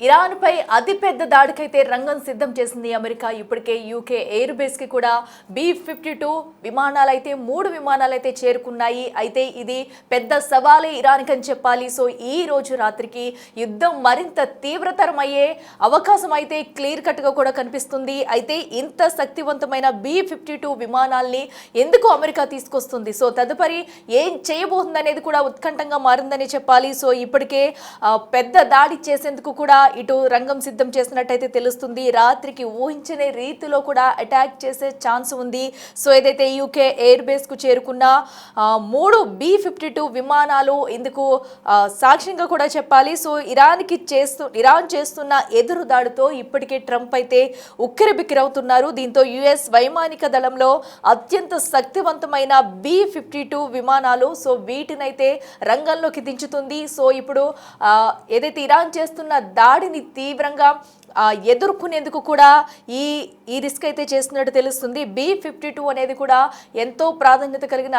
ఇరాన్పై అతిపెద్ద దాడికైతే రంగం సిద్ధం చేసింది అమెరికా. ఇప్పటికే యూకే ఎయిర్ బేస్ కి కూడా B-52 విమానాలైతే 3 విమానాలైతే చేరుకున్నాయి. అయితే ఇది పెద్ద సవాలే ఇరాన్కి అని చెప్పాలి. సో ఈ రోజు రాత్రికి యుద్ధం మరింత తీవ్రతరం అయ్యే అవకాశం అయితే క్లియర్ కట్ గా కూడా కనిపిస్తుంది. అయితే ఇంత శక్తివంతమైన B-52 విమానాల్ని ఎందుకు అమెరికా తీసుకొస్తుంది, సో తదుపరి ఏం చేయబోతుంది అనేది కూడా ఉత్కంఠంగా మారిందని చెప్పాలి. సో ఇప్పటికే పెద్ద దాడి చేసేందుకు కూడా ఇటు రంగం సిద్ధం చేసినట్టయితే తెలుస్తుంది. రాత్రికి ఊహించని రీతిలో కూడా అటాక్ చేసే ఛాన్స్ ఉంది. సో ఏదైతే యూకే ఎయిర్ బేస్ కు చేరుకున్న 3 B-52 విమానాలు ఇందుకు సాక్ష్యంగా కూడా చెప్పాలి. సో ఇరాన్ చేస్తున్న ఎదురు దాడితో ఇప్పటికే ట్రంప్ అయితే ఉక్కిరిబిక్కిరవుతున్నారు. దీంతో యుఎస్ వైమానిక దళంలో అత్యంత శక్తివంతమైన B-52 విమానాలు సో వీటినైతే రంగంలోకి దించుతుంది. సో ఇప్పుడు ఏదైతే ఇరాన్ చేస్తున్న దాడిని తీవ్రంగా ఎదుర్కొనేందుకు కూడా ఈ రిస్క్ అయితే చేస్తున్నట్టు తెలుస్తుంది. B-52 అనేది కూడా ఎంతో ప్రాధాన్యత కలిగిన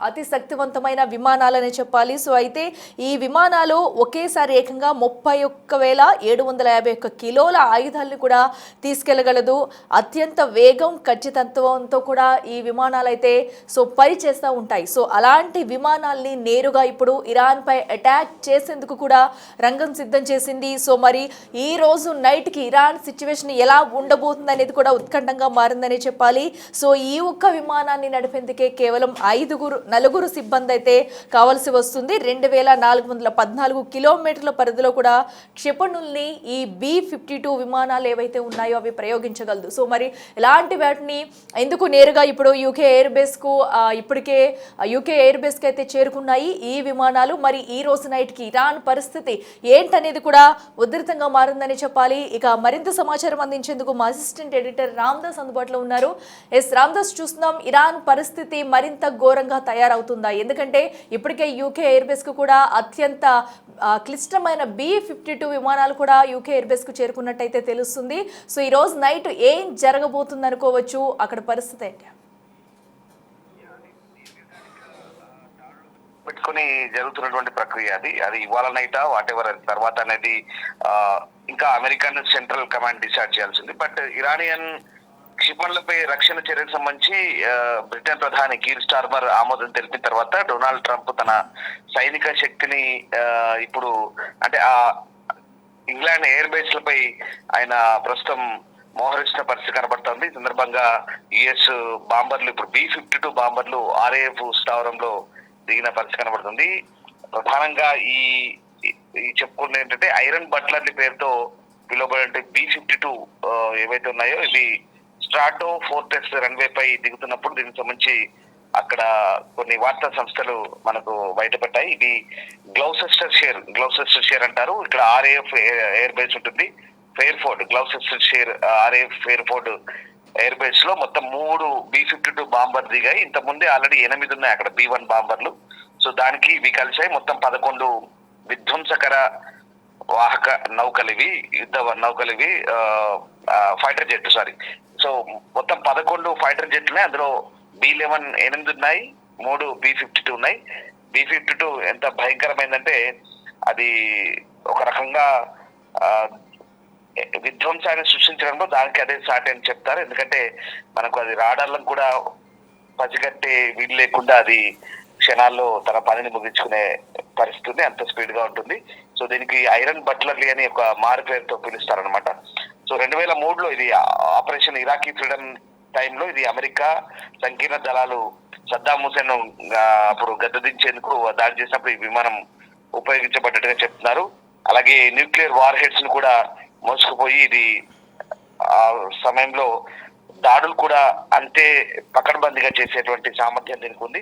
అతి శక్తివంతమైన విమానాలనే చెప్పాలి. సో అయితే ఈ విమానాలు ఒకేసారి ఏకంగా 31,751 కిలోల ఆయుధాలను కూడా తీసుకెళ్లగలదు. అత్యంత వేగం ఖచ్చితత్వంతో కూడా ఈ విమానాలు అయితే సో పని చేస్తూ ఉంటాయి. సో అలాంటి విమానాల్ని నేరుగా ఇప్పుడు ఇరాన్ పై అటాక్ చేసేందుకు కూడా రంగం సిద్ధం చేసింది. సో మరి ఈ రోజు నైట్కి ఇరాన్ సిచ్యువేషన్ ఎలా ఉండబోతుంది అనేది కూడా ఉత్కంఠంగా మారిందని చెప్పాలి. సో ఈ ఒక్క విమానాన్ని నడిపేందుకే కేవలం 4 సిబ్బంది అయితే కావాల్సి వస్తుంది. 2,414 కిలోమీటర్ల పరిధిలో కూడా క్షిపణుల్ని ఈ B-52 విమానాలు ఏవైతే ఉన్నాయో అవి ప్రయోగించగలదు. సో మరి ఇలాంటి వాటిని ఎందుకు నేరుగా ఇప్పుడు యూకే ఎయిర్ బేస్ కు ఇప్పటికే యూకే ఎయిర్ బేస్ కి అయితే చేరుకున్నాయి ఈ విమానాలు. మరి ఈ రోజు నైట్ కి ఇరాన్ పరిస్థితి ఏంటనేది కూడా ఉధృతంగా మారిందని చెప్పాలి. ఇక మరింత సమాచారం అందించేందుకు మా అసిస్టెంట్ ఎడిటర్ రామ్దాస్ అందుబాటులో ఉన్నారు. రామ్దాస్, చూస్తున్నాం ఇరాన్ పరిస్థితి మరింత ఘోరంగా తయారవుతుందా? ఎందుకంటే ఇప్పటికే యూకే ఎయిర్ బేస్ కు కూడా అత్యంత క్లిష్టమైన B-52 విమానాలు కూడా యూకే ఎయిర్ బేస్ కు చేరుకున్నట్టయితే తెలుస్తుంది. సో ఈ రోజు నైట్ ఏం జరగబోతుంది అనుకోవచ్చు, అక్కడ పరిస్థితి ఏంటి? పెట్టుకుని జరుగుతున్నటువంటి ప్రక్రియ అది ఇవాళ నైటా వాట్ ఎవర్ తర్వాత అనేది ఇంకా అమెరికన్ సెంట్రల్ కమాండ్ డిసైడ్ చేయాల్సింది. బట్ ఇరానియన్ క్షిపణులపై రక్షణ చర్యకు సంబంధించి బ్రిటన్ ప్రధాని కీర్ స్టార్మర్ ఆమోదం తెలిపిన తర్వాత డొనాల్డ్ ట్రంప్ తన సైనిక శక్తిని ఇప్పుడు అంటే ఆ ఇంగ్లాండ్ ఎయిర్ బేస్ లపై ఆయన ప్రస్తుతం మోహరిస్తున్న పరిస్థితి కనబడుతోంది. ఈ సందర్భంగా యుఎస్ బాంబర్లు ఇప్పుడు B-52 బాంబర్లు RAF స్థావరంలో దిగిన పరిస్థితి కనబడుతుంది. ప్రధానంగా ఈ చెప్పుకునే ఏంటంటే ఐరన్ బట్లర్ల పేరుతో పిలువబడే B-52 ఏవైతే ఉన్నాయో ఇవి స్ట్రాటో ఫోర్ట్రెస్ రన్వే పై దిగుతున్నప్పుడు దీనికి సంబంధించి అక్కడ కొన్ని వార్తా సంస్థలు మనకు బయటపడ్డాయి. ఇది గ్లౌసెస్టర్ షేర్ అంటారు. ఇక్కడ RAF ఎయిర్ బేస్ ఉంటుంది. Gloucester shire RAF Fairford air base లో మొత్తం 3 B-52 బాంబర్ దిగాయి. ఇంత ముందే ఆల్రెడీ 8 ఉన్నాయి అక్కడ B-1 బాంబర్లు. సో దానికి ఇవి కలిసాయి. మొత్తం 11 విధ్వంసకర వాహక నౌకలివి, యుద్ధ నౌకలివి, ఫైటర్ జెట్ సో మొత్తం 11 ఫైటర్ జెట్లున్నాయి. అందులో B-11 8 ఉన్నాయి, 3 B-52 ఉన్నాయి. B-52 ఎంత భయంకరమైందంటే అది ఒక రకంగా విధ్వంసాన్ని సృష్టించడంలో దానికి అదే సాటి అని చెప్తారు. ఎందుకంటే మనకు అది రాడార్లను కూడా పసిగట్టే వీలు లేకుండా అది క్షణాల్లో తన పనిని ముగించుకునే పరిస్థితి అంత స్పీడ్ గా ఉంటుంది. సో దీనికి ఐరన్ బట్లర్లీ అని ఒక మారు పేరుతో పిలుస్తారనమాట. సో 2003లో ఇది ఆపరేషన్ ఇరాకీ ఫ్రీడమ్ టైంలో ఇది అమెరికా సంకీర్ణ దళాలు సద్దాం హుసేన్ అప్పుడు గద్దెదించేందుకు దాడి చేసినప్పుడు ఈ విమానం ఉపయోగించబడ్డట్టుగా చెప్తున్నారు. అలాగే న్యూక్లియర్ వార్ హెడ్స్ ను కూడా మోసుకుపోయి ఇది ఆ సమయంలో దాడులు కూడా అంతే పకడ్బందీగా చేసేటువంటి సామర్థ్యం దీనికి ఉంది.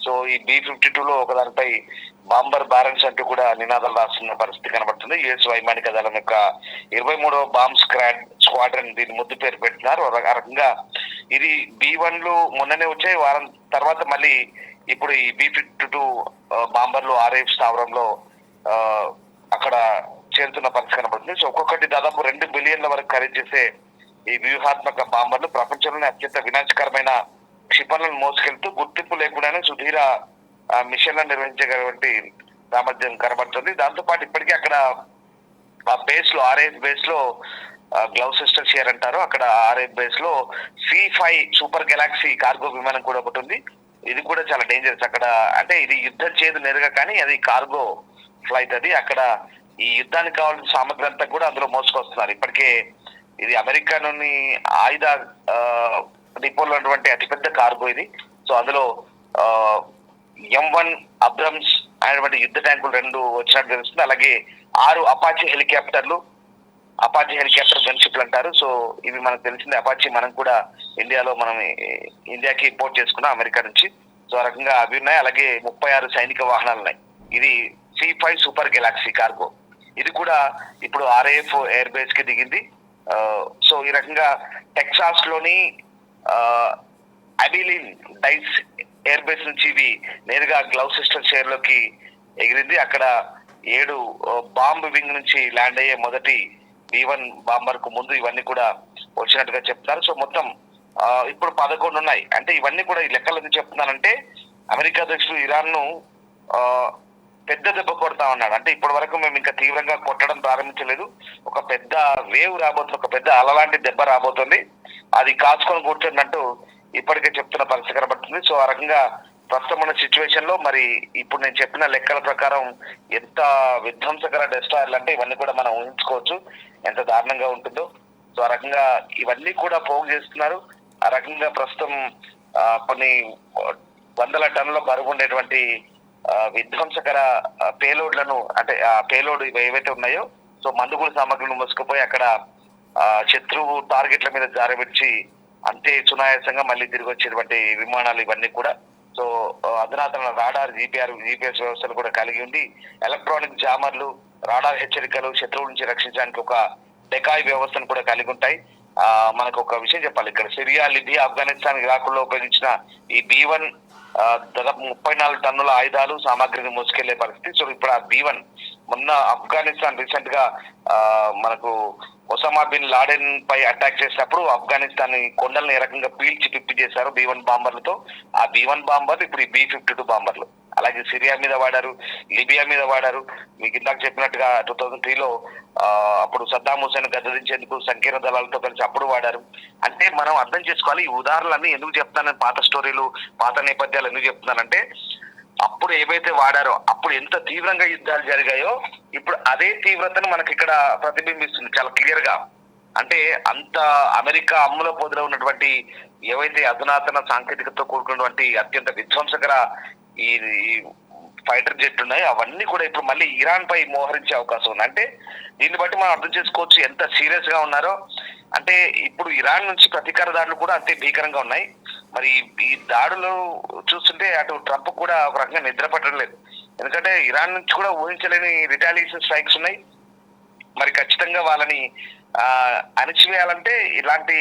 సో ఈ B-52లో ఒకదానిపై బాంబర్ బ్యారన్స్ అంటూ కూడా నినాదాలు రాస్తున్న పరిస్థితి కనబడుతుంది. యుఎస్ వైమానిక దళం యొక్క 23వ బాంబ్ స్క్వాడ్రన్ దీని ముద్దు పేరు పెట్టినారు. ఆ రకంగా ఇది B-1లు మొన్ననే వచ్చాయి. వారం తర్వాత మళ్ళీ ఇప్పుడు ఈ B-52 బాంబర్లు RAF స్థావరంలో అక్కడ చేరుతున్న పరిస్థితి కనబడుతుంది. సో ఒక్కొక్కటి దాదాపు 2 బిలియన్ల వరకు ఖరీదు చేసే ఈ వ్యూహాత్మక బాంబర్లు ప్రపంచంలోనే అత్యంత వినాశకరమైన క్షిపణులను మోసుకెళ్తూ గుర్తింపు లేకుండానే సుధీర మిషన్లను నిర్వహించగలిగినటువంటి సామర్థ్యం కనబడుతుంది. దాంతో పాటు ఇప్పటికీ అక్కడ ఆ బేస్ లో ఆర్ఐఎఫ్ బేస్ లో గ్లౌసెస్టర్ షేర్ అంటారు, అక్కడ ఆర్ఐఎఫ్ బేస్ లో C5 సూపర్ గెలాక్సీ కార్గో విమానం కూడా ఒకటి ఉంది. ఇది కూడా చాలా డేంజరస్. అక్కడ అంటే ఇది యుద్ధం చేయదు నేరుగా, కానీ అది కార్గో ఫ్లైట్. అది అక్కడ ఈ యుద్ధానికి కావాల్సిన సామగ్రి అంతా కూడా అందులో మోసుకొస్తున్నారు. ఇప్పటికే ఇది అమెరికాలోని ఆయుధ డిపోలో ఉన్నటువంటి అతిపెద్ద కార్గో ఇది. సో అందులో M1 అబ్రమ్స్ అనేటువంటి యుద్ధ ట్యాంకులు 2 వచ్చినట్టు తెలుస్తుంది. అలాగే 6 అపాచీ హెలికాప్టర్ గన్షిప్లు అంటారు. సో ఇవి మనకు తెలిసింది. అపాచీ మనం కూడా ఇండియాకి ఇంపోర్ట్ చేసుకున్నాం అమెరికా నుంచి. సో ఆ రకంగా అవి ఉన్నాయి. అలాగే 36 సైనిక వాహనాలు ఉన్నాయి. ఇది C5 సూపర్ గెలాక్సీ కార్గో. ఇది కూడా ఇప్పుడు RAF ఎయిర్ బేస్ కి దిగింది. సో ఈ రకంగా టెక్సాస్ లోని అబిలిన్ డైస్ ఎయిర్ బేస్ నుంచి ఇది నేరుగా గ్లౌసెస్టర్ షేర్ లోకి ఎగిరింది. అక్కడ 7 బాంబ్ వింగ్ నుంచి ల్యాండ్ అయ్యే మొదటి B1 బాంబర్ కు ముందు ఇవన్నీ కూడా వచ్చినట్టుగా చెప్తున్నారు. సో మొత్తం ఇప్పుడు 11 ఉన్నాయి. అంటే ఇవన్నీ కూడా ఈ లెక్కలు ఎందుకు చెప్తున్నానంటే, అమెరికా అధ్యక్షుడు ఇరాన్ ను పెద్ద దెబ్బ కొడతా ఉన్నాడు. అంటే ఇప్పటి వరకు మేము ఇంకా తీవ్రంగా కొట్టడం ప్రారంభించలేదు, ఒక పెద్ద వేవ్ రాబోతుంది, ఒక పెద్ద అలలాంటి దెబ్బ రాబోతుంది, అది కాచుకొని కూర్చున్నట్టు ఇప్పటికే చెప్తున్న పరిస్థితి కనబడుతుంది. సో ఆ రకంగా ప్రస్తుతం ఉన్న సిచ్యువేషన్ లో మరి ఇప్పుడు నేను చెప్పిన లెక్కల ప్రకారం ఎంత విధ్వంసకర డెస్ట్రాయర్లు అంటే ఇవన్నీ కూడా మనం ఊహించుకోవచ్చు ఎంత దారుణంగా ఉంటుందో. సో ఆ రకంగా ఇవన్నీ కూడా పోగు చేస్తున్నారు. ఆ రకంగా ప్రస్తుతం కొన్ని వందల టన్నుల బరువు ఉండేటువంటి విధ్వంసకర పేలోడ్లను, అంటే ఆ పేలోడ్ ఏవైతే ఉన్నాయో, సో మందుగుడు సామగ్రిని మోసుకుపోయి అక్కడ శత్రువు టార్గెట్ల మీద జారబెట్టి అంతే సునాయాసంగా మళ్ళీ తిరిగి వచ్చేటువంటి విమానాలు ఇవన్నీ కూడా. సో అధునాతన రాడార్, GPS వ్యవస్థలు కూడా కలిగి ఉండి, ఎలక్ట్రానిక్ జామర్లు, రాడార్ హెచ్చరికలు, శత్రువుల నుంచి రక్షించడానికి ఒక డెకాయ్ వ్యవస్థను కూడా కలిగి ఉంటాయి. మనకు ఒక విషయం చెప్పాలి, ఇక్కడ సిరియా, లిబియా, ఆఫ్ఘనిస్తాన్, ఇరాకుల్లో ఉపయోగించిన ఈ B1 దాదాపు 34 టన్నుల ఆయుధాలు సామాగ్రిని మోసుకెళ్లే పరిస్థితి. సో ఇప్పుడు ఆ B1 మొన్న ఆఫ్ఘనిస్తాన్ రీసెంట్ గా మనకు ఒసామా బిన్ లాడెన్ పై అటాక్ చేసినప్పుడు ఆఫ్ఘనిస్తాన్ కొండలను ఏ రకంగా పీల్చి పిప్పి చేశారు B1 బాంబర్లతో. ఆ B1 బాంబర్లు ఇప్పుడు ఈ B-52 బాంబర్లు. అలాగే సిరియా మీద వాడారు, లిబియా మీద వాడారు. మీకు ఇందాక చెప్పినట్టుగా 2003లో అప్పుడు సద్దాం హుసేన్ గద్దదించేందుకు సంకీర్ణ దళాలతో కలిసి అప్పుడు వాడారు. అంటే మనం అర్థం చేసుకోవాలి, ఈ ఉదాహరణలన్నీ ఎందుకు చెప్తున్నాను, పాత స్టోరీలు, పాత నేపథ్యాలు ఎందుకు చెప్తున్నానంటే, అప్పుడు ఏవైతే వాడారో అప్పుడు ఎంత తీవ్రంగా యుద్ధాలు జరిగాయో ఇప్పుడు అదే తీవ్రతను మనకి ఇక్కడ ప్రతిబింబిస్తుంది చాలా క్లియర్ గా. అంటే అంత అమెరికా అమ్ముల పొదిలో ఉన్నటువంటి ఏవైతే అధునాతన సాంకేతికతతో కూడుకున్నటువంటి అత్యంత విధ్వంసకర ఈ ఫైటర్ జెట్ ఉన్నాయో అవన్నీ కూడా ఇప్పుడు మళ్ళీ ఇరాన్ పై మోహరించే అవకాశం ఉంది. అంటే దీన్ని బట్టి మనం అర్థం చేసుకోవచ్చు ఎంత సీరియస్ గా ఉన్నారో. అంటే ఇప్పుడు ఇరాన్ నుంచి ప్రతీకార దాడులు కూడా అంతే భీకరంగా ఉన్నాయి. మరి ఈ దాడులు చూస్తుంటే అటు ట్రంప్ కూడా ఒక రకంగా నిద్ర పట్టడం లేదు, ఎందుకంటే ఇరాన్ నుంచి కూడా ఊహించలేని రిటాలియేషన్ స్ట్రైక్స్ ఉన్నాయి. మరి ఖచ్చితంగా వాళ్ళని అణిచివేయాలంటే ఇలాంటి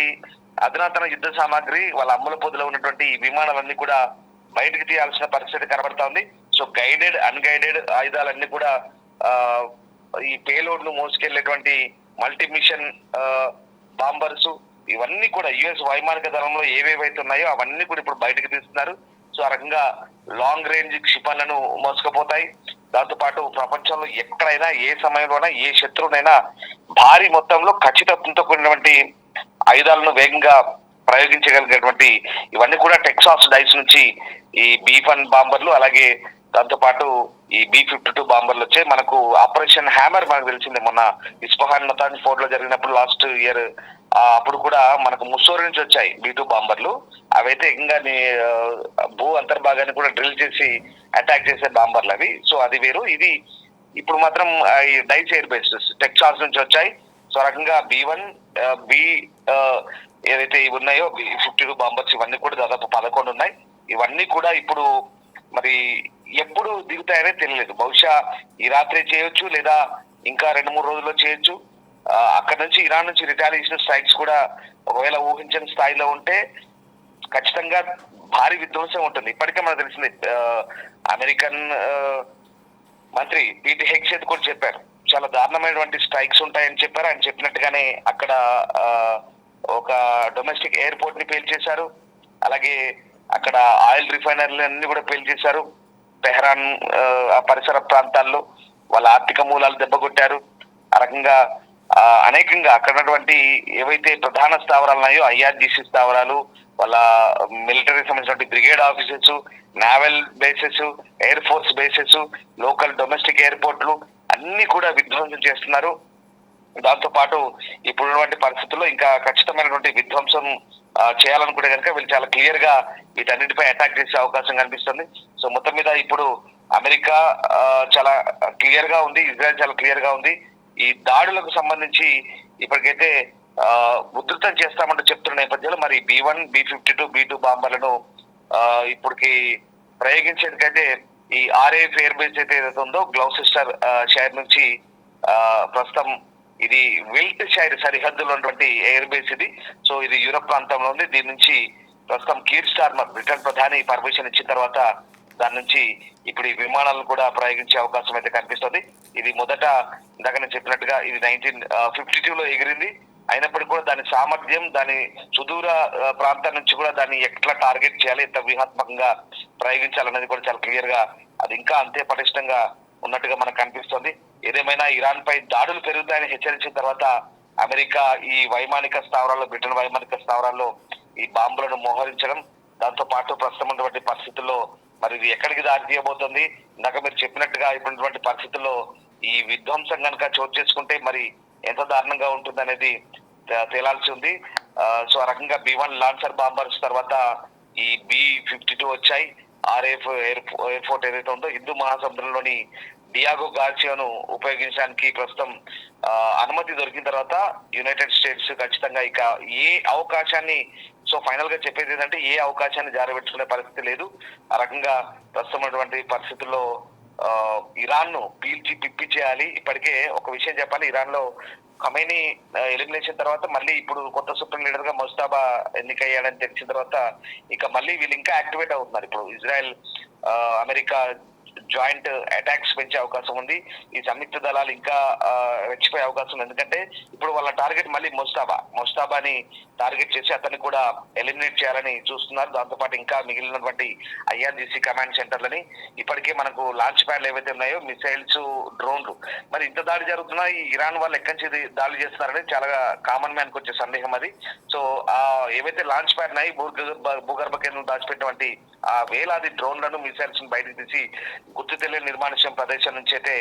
అధునాతన యుద్ధ సామాగ్రి, వాళ్ళ అమ్ముల పొదిలో ఉన్నటువంటి విమానాలన్నీ కూడా బయటకు తీయాల్సిన పరిస్థితి కనబడతా ఉంది. సో గైడెడ్, అన్గైడెడ్ ఆయుధాలన్నీ కూడా ఈ పేలోడ్ ను మోసుకెళ్లేటువంటి మల్టీ మిషన్ బాంబర్స్ ఇవన్నీ కూడా US వైమానిక దళంలో ఏవేవైతే ఉన్నాయో అవన్నీ కూడా ఇప్పుడు బయటకు తీస్తున్నారు. సో ఆ రకంగా లాంగ్ రేంజ్ క్షిపణులను మోసుకుపోతాయి. దాంతో పాటు ప్రపంచంలో ఎక్కడైనా ఏ సమయంలోనైనా ఏ శత్రువునైనా భారీ మొత్తంలో ఖచ్చితత్వంతో కూడినటువంటి ఆయుధాలను వేగంగా ప్రయోగించగలిగేటువంటి ఇవన్నీ కూడా టెక్సాస్ డైస్ నుంచి ఈ B1 బాంబర్లు, అలాగే దాంతో పాటు ఈ B-52 బాంబర్లు వచ్చాయి. మనకు ఆపరేషన్ హ్యామర్ మనకు తెలిసిందే, మొన్న ఇస్ఫహాన్ నతాంజ్ ఫోర్ట్ లో జరిగినప్పుడు లాస్ట్ ఇయర్ అప్పుడు కూడా మనకు ముస్సోరి నుంచి వచ్చాయి B-2 బాంబర్లు. అవైతే ఇంకా భూ అంతర్భాగాన్ని కూడా డ్రిల్ చేసి అటాక్ చేసే బాంబర్లు అవి. సో అది వేరు. ఇది ఇప్పుడు మాత్రం ఈ డైస్ ఎయిర్ బేస్ టెక్సాస్ నుంచి వచ్చాయి. సో ఆ రకంగా B1 ఏదైతే ఇవి ఉన్నాయో B-52 బాంబర్స్ ఇవన్నీ కూడా దాదాపు 11 ఉన్నాయి. ఇవన్నీ కూడా ఇప్పుడు మరి ఎప్పుడు దిగుతాయనే తెలియలేదు. బహుశా ఈ రాత్రి చేయొచ్చు, లేదా ఇంకా 2-3 రోజుల్లో చేయొచ్చు. అక్కడ నుంచి ఇరాన్ నుంచి రిటాలియేషన్ స్ట్రైక్స్ కూడా ఒకవేళ ఊహించని స్థాయిలో ఉంటే ఖచ్చితంగా భారీ విధ్వంసం ఉంటుంది. ఇప్పటికే మనకు తెలిసింది, అమెరికన్ మంత్రి పీటీ హెగ్సేత్ కూడా చెప్పారు, చాలా దారుణమైనటువంటి స్ట్రైక్స్ ఉంటాయని చెప్పారు. ఆయన చెప్పినట్టుగానే అక్కడ ఒక డొమెస్టిక్ ఎయిర్పోర్ట్ ని పేల్చేశారు. అలాగే అక్కడ ఆయిల్ రిఫైనరీలన్నీ కూడా పేల్చేశారు. తెహరాన్ ఆ పరిసర ప్రాంతాల్లో వాళ్ళ ఆర్థిక మూలాలు దెబ్బకొట్టారు. ఆ రకంగా అనేకంగా అక్కడ ఉన్నటువంటి ఏవైతే ప్రధాన స్థావరాలు ఉన్నాయో IRGC స్థావరాలు, వాళ్ళ మిలిటరీకి సంబంధించిన brigade offices, naval bases, air force bases, local domestic ఎయిర్పోర్ట్లు అన్ని కూడా విధ్వంసం చేస్తున్నారు. దాంతో పాటు ఇప్పుడున్నటువంటి పరిస్థితుల్లో ఇంకా ఖచ్చితమైనటువంటి విధ్వంసం చేయాలనుకుంటే కనుక వీళ్ళు చాలా క్లియర్ గా వీటన్నిటిపై అటాక్ చేసే అవకాశం కనిపిస్తుంది. సో మొత్తం మీద ఇప్పుడు అమెరికా చాలా క్లియర్ గా ఉంది, ఇజ్రాయెల్ చాలా క్లియర్ గా ఉంది. ఈ దాడులకు సంబంధించి ఇప్పటికైతే ఉధృతం చేస్తామంటూ చెప్తున్న నేపథ్యంలో మరి B1, B-52, B-2 బాంబర్లను ఇప్పటికి ప్రయోగించేందుకైతే ఈ RAF ఎయిర్ బేస్ అయితే ఏదైతే ఉందో గ్లౌసెస్టర్ షైర్ నుంచి ప్రస్తుతం ఇది విల్ట్ షైర్ సరిహద్దులో ఉన్నటువంటి ఎయిర్ బేస్ ఇది. సో ఇది యూరప్ ప్రాంతంలో ఉంది. దీని నుంచి ప్రస్తుతం కీర్ స్టార్మర్ బ్రిటన్ ప్రధాని పర్మిషన్ ఇచ్చిన తర్వాత దాని నుంచి ఇప్పుడు ఈ విమానాలను కూడా ప్రయోగించే అవకాశం అయితే కనిపిస్తుంది. ఇది మొదట ఇందాక నేను చెప్పినట్టుగా ఇది 1952లో ఎగిరింది. అయినప్పటికీ కూడా దాని సామర్థ్యం, దాని సుదూర ప్రాంతం నుంచి కూడా దాన్ని ఎట్లా టార్గెట్ చేయాలి, ఎంత వ్యూహాత్మకంగా ప్రయోగించాలనేది కూడా చాలా క్లియర్ గా అది ఇంకా అంతే పటిష్టంగా ఉన్నట్టుగా మనకు కనిపిస్తుంది. ఏదేమైనా ఇరాన్ పై దాడులు పెరుగుతాయని హెచ్చరించిన తర్వాత అమెరికా ఈ వైమానిక స్థావరాల్లో, బ్రిటన్ వైమానిక స్థావరాల్లో ఈ బాంబులను మోహరించడం, దాంతో పాటు ప్రస్తుతం ఉన్నటువంటి పరిస్థితుల్లో మరి ఇది ఎక్కడికి దారి తీయబోతుంది, ఇందాక మీరు చెప్పినట్టుగా ఇప్పుడున్నటువంటి పరిస్థితుల్లో ఈ విధ్వంసం కనుక చోటు చేసుకుంటే మరి ఎంత దారుణంగా ఉంటుంది అనేది తేలాల్సి ఉంది. సో ఆ రకంగా B-1 లాన్సర్ బాంబర్స్ తర్వాత ఈ B-52 వచ్చాయి. RAF ఎయిర్పోర్ట్ ఏదైతే ఉందో హిందూ మహాసముద్రంలోని డియాగో గార్సియాను ఉపయోగించడానికి ప్రస్తుతం అనుమతి దొరికిన తర్వాత యునైటెడ్ స్టేట్స్ ఖచ్చితంగా ఇక ఏ అవకాశాన్ని, సో ఫైనల్ గా చెప్పేది ఏంటంటే ఏ అవకాశాన్ని జారబెట్టుకునే పరిస్థితి లేదు. ఆ రకంగా ప్రస్తుతం ఉన్నటువంటి పరిస్థితుల్లో ఇరాన్ ను పీల్చి పిప్పి చేయాలి. ఇప్పటికే ఒక విషయం చెప్పాలి, ఇరాన్ లో ఖమేనీ ఎలిమినేషన్ తర్వాత మళ్ళీ ఇప్పుడు కొత్త సుప్రీం లీడర్ గా ముస్తాబా ఎన్నికయ్యాడని తెలిసిన తర్వాత ఇక మళ్ళీ వీళ్ళు ఇంకా యాక్టివేట్ అవుతున్నారు. ఇప్పుడు ఇజ్రాయెల్ అమెరికా జాయింట్ అటాక్స్ పెంచే అవకాశం ఉంది. ఈ సంయుక్త దళాలు ఇంకా రెచ్చిపోయే అవకాశం ఉంది. ఎందుకంటే ఇప్పుడు వాళ్ళ టార్గెట్ మళ్ళీ ముస్తాబాని టార్గెట్ చేసి అతన్ని కూడా ఎలిమినేట్ చేయాలని చూస్తున్నారు. దాంతోపాటు ఇంకా మిగిలినటువంటి IRGC కమాండ్ సెంటర్లని ఇప్పటికే మనకు లాంచ్ ప్యాడ్లు ఏవైతే ఉన్నాయో మిసైల్స్, డ్రోన్లు, మరి ఇంత దాడి జరుగుతున్నా ఈ ఇరాన్ వాళ్ళు ఎక్కడి నుంచి దాడి చేస్తున్నారని చాలా కామన్ మ్యాన్కి వచ్చే సందేహం అది. సో ఏవైతే లాంచ్ ప్యాడ్ ఉన్నాయి భూగర్భ కేంద్రం దాచిపెట్టినటువంటి ఆ వేలాది డ్రోన్లను, మిసైల్స్ బయటకు తీసి గుర్తు తెలియని నిర్మానుష్యం ప్రదేశం నుంచి అయితే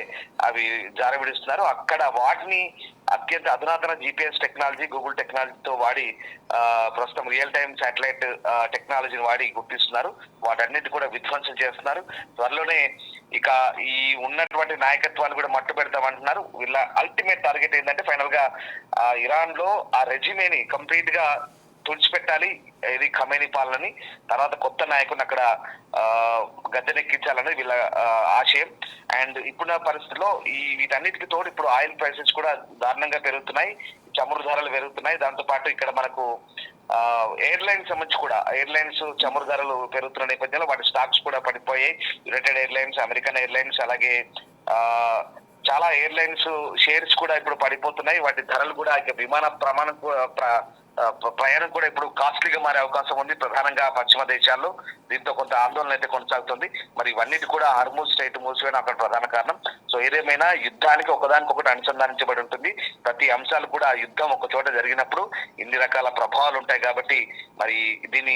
అవి జారవిడిస్తున్నారు. అక్కడ వాటిని అత్యంత అధునాతన GPS టెక్నాలజీ, గూగుల్ టెక్నాలజీతో వాడి ప్రస్తుతం రియల్ టైమ్ శాటిలైట్ టెక్నాలజీని వాడి గుర్తిస్తున్నారు. వాటన్నిటి కూడా విధ్వంసం చేస్తున్నారు. త్వరలోనే ఇక ఈ ఉన్నటువంటి నాయకత్వాన్ని కూడా మట్టు పెడతామంటున్నారు. వీళ్ళ అల్టిమేట్ టార్గెట్ ఏంటంటే ఫైనల్ గా ఇరాన్ లో ఆ రెజిమేని కంప్లీట్ గా తుడిచిపెట్టాలి, ఇది ఖమేనీ పాలనని, తర్వాత కొత్త నాయకుని అక్కడ గద్దెనెక్కించాలనేది వీళ్ళ ఆశయం. అండ్ ఇప్పుడున్న పరిస్థితుల్లో వీటన్నిటికి తోడు ఇప్పుడు ఆయిల్ ప్రైసెస్ కూడా దారుణంగా పెరుగుతున్నాయి, చమురు ధరలు పెరుగుతున్నాయి. దాంతో పాటు ఇక్కడ మనకు ఎయిర్లైన్స్ సంబంధించి కూడా ఎయిర్లైన్స్ చమురు ధరలు పెరుగుతున్న నేపథ్యంలో వాటి స్టాక్స్ కూడా పడిపోయాయి. యునైటెడ్ ఎయిర్లైన్స్, అమెరికన్ ఎయిర్లైన్స్, అలాగే చాలా ఎయిర్లైన్స్ షేర్స్ కూడా ఇప్పుడు పడిపోతున్నాయి. వాటి ధరలు కూడా ఇక విమాన ప్రయాణం కూడా ఇప్పుడు కాస్ట్లీగా మారే అవకాశం ఉంది, ప్రధానంగా పశ్చిమ దేశాల్లో. దీంతో కొంత ఆందోళన అయితే కొనసాగుతుంది. మరి ఇవన్నిటి కూడా హార్మూజ్ స్ట్రైట్ మూసివేయడం అక్కడ ప్రధాన కారణం. సో ఏదేమైనా యుద్ధానికి ఒకదానికొకటి అనుసంధానించబడి ఉంటుంది. ప్రతి అంశాలు కూడా యుద్ధం ఒక చోట జరిగినప్పుడు ఇన్ని రకాల ప్రభావాలు ఉంటాయి. కాబట్టి మరి దీన్ని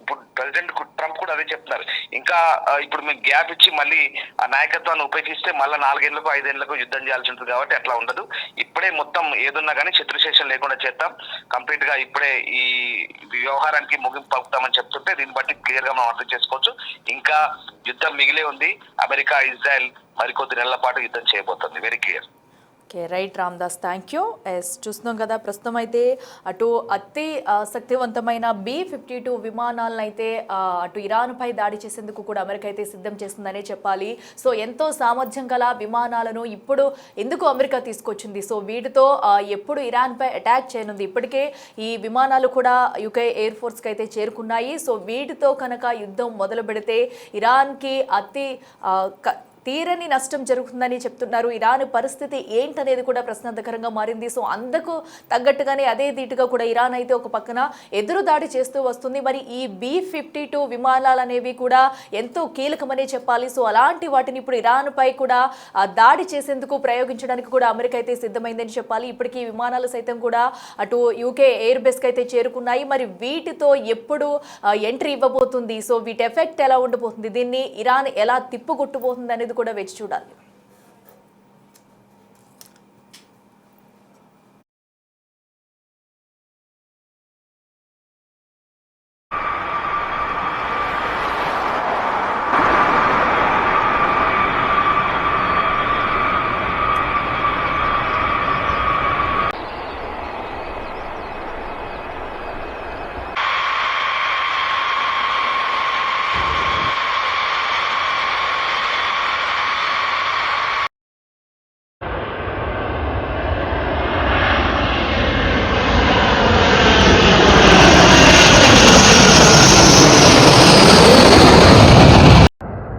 ఇప్పుడు ప్రెసిడెంట్ ట్రంప్ కూడా అదే చెప్తున్నారు. ఇంకా ఇప్పుడు మేము గ్యాప్ ఇచ్చి మళ్ళీ ఆ నాయకత్వాన్ని ఉపయోగిస్తే మళ్ళీ 4 ఏళ్లకు 5 ఏళ్లకు యుద్ధం చేయాల్సి ఉంటుంది. కాబట్టి అట్లా ఉండదు. ఇప్పుడే మొత్తం ఏదున్నా కానీ శత్రుశేషం లేకుండా చేద్దాం, కంప్లీట్ గా ఇప్పుడే ఈ వ్యవహారానికి ముగింపు పలుకుతామని చెప్తుంటే దీన్ని బట్టి క్లియర్ గా మనం అర్థం చేసుకోవచ్చు. ఇంకా యుద్ధం మిగిలే ఉంది. అమెరికా, ఇజ్రాయెల్ మరికొద్ది నెలల పాటు యుద్ధం చేయబోతుంది. Very clear. Okay, right Ramdas, thank you. చూస్తున్నాం కదా, ప్రస్తుతం అయితే అటు అతి శక్తివంతమైన B-52 విమానాలను అయితే అటు ఇరాన్పై దాడి చేసేందుకు కూడా అమెరికా అయితే సిద్ధం చేస్తుందనే చెప్పాలి. సో ఎంతో సామర్థ్యం గల విమానాలను ఇప్పుడు ఎందుకు అమెరికా తీసుకొచ్చింది, సో వీటితో ఎప్పుడు ఇరాన్పై అటాక్ చేయనుంది. ఇప్పటికే ఈ విమానాలు కూడా UK ఎయిర్ ఫోర్స్కి అయితే చేరుకున్నాయి. సో వీటితో కనుక యుద్ధం మొదలు పెడితే ఇరాన్కి అతి తీరని నష్టం జరుగుతుందని చెప్తున్నారు. ఇరాన్ పరిస్థితి ఏంటనేది కూడా ప్రశ్నార్థకరంగా మారింది. సో అందుకు తగ్గట్టుగానే అదే ధీటుగా కూడా ఇరాన్ అయితే ఒక పక్కన ఎదురు దాడి చేస్తూ వస్తుంది. మరి ఈ B-52 విమానాలు అనేవి కూడా ఎంతో కీలకమనే చెప్పాలి. సో అలాంటి వాటిని ఇప్పుడు ఇరాన్ పై కూడా దాడి చేసేందుకు ప్రయోగించడానికి కూడా అమెరికా అయితే సిద్ధమైందని చెప్పాలి. ఇప్పటికీ ఈ విమానాలు సైతం కూడా అటు యూకే ఎయిర్ బేస్ కి అయితే చేరుకున్నాయి. మరి వీటితో ఎప్పుడు ఎంట్రీ ఇవ్వబోతుంది, సో వీటి ఎఫెక్ట్ ఎలా ఉండబోతుంది, దీన్ని ఇరాన్ ఎలా తిప్పుకొట్టుబోతుంది అనేది కూడా వేచి చూడాలి.